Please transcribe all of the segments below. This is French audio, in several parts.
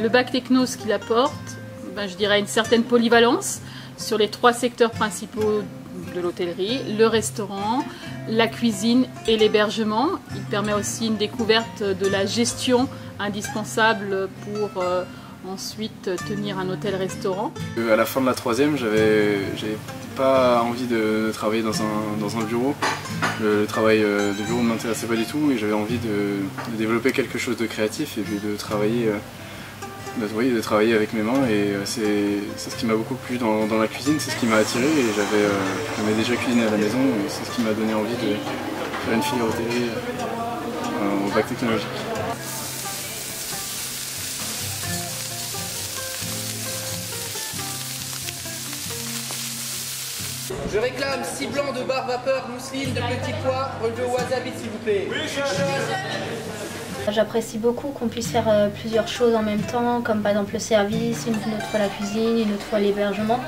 Le bac techno, ce qu'il apporte, je dirais une certaine polyvalence sur les 3 secteurs principaux de l'hôtellerie, le restaurant, la cuisine et l'hébergement. Il permet aussi une découverte de la gestion indispensable pour ensuite tenir un hôtel-restaurant. À la fin de la 3e, j'avais pas envie de travailler dans un bureau. Le travail de bureau ne m'intéressait pas du tout et j'avais envie de développer quelque chose de créatif et puis de travailler avec mes mains, et c'est ce qui m'a beaucoup plu dans la cuisine, c'est ce qui m'a attiré, et j'avais déjà cuisiné à la maison et c'est ce qui m'a donné envie de faire une filière hôtellerie au bac technologique. Je réclame 6 blancs de bar vapeur, mousseline, de petits pois, relevé au wasabi s'il vous plaît. Oui, j'apprécie beaucoup qu'on puisse faire plusieurs choses en même temps, comme par exemple le service, une autre fois la cuisine, une autre fois l'hébergement.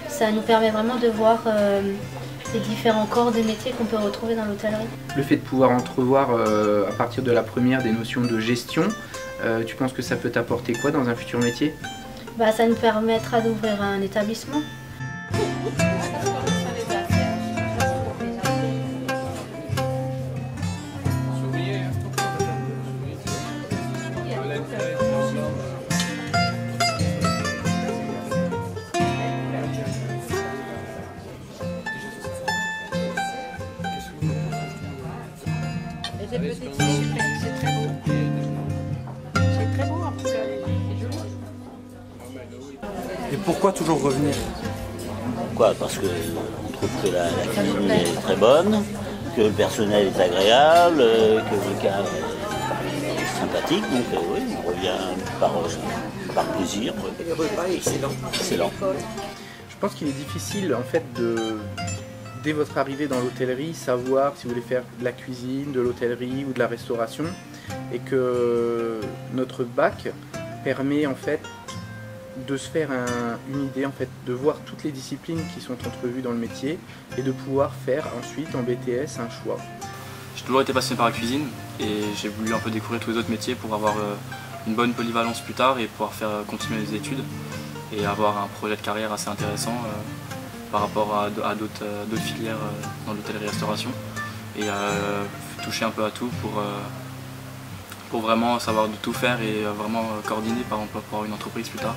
Ça nous permet vraiment de voir les différents corps de métiers qu'on peut retrouver dans l'hôtellerie. Le fait de pouvoir entrevoir à partir de la première des notions de gestion, tu penses que ça peut t'apporter quoi dans un futur métier? Ça nous permettra d'ouvrir un établissement. C'est très beau. C'est très beau en tout cas. Et pourquoi toujours revenir? Pourquoi? Parce qu'on trouve que la cuisine est très bonne, que le personnel est agréable, que le cadre est sympathique, donc oui, on revient par plaisir. Et le repas est excellent. Excellent. Je pense qu'il est difficile en fait dès votre arrivée dans l'hôtellerie, savoir si vous voulez faire de la cuisine, de l'hôtellerie ou de la restauration, et que notre bac permet en fait de se faire une idée, en fait, de voir toutes les disciplines qui sont entrevues dans le métier et de pouvoir faire ensuite en BTS un choix. J'ai toujours été passionné par la cuisine et j'ai voulu un peu découvrir tous les autres métiers pour avoir une bonne polyvalence plus tard et pouvoir continuer les études et avoir un projet de carrière assez intéressant par rapport à d'autres filières dans l'hôtellerie-restauration, et toucher un peu à tout pour vraiment savoir de tout faire et vraiment coordonner par exemple pour une entreprise plus tard.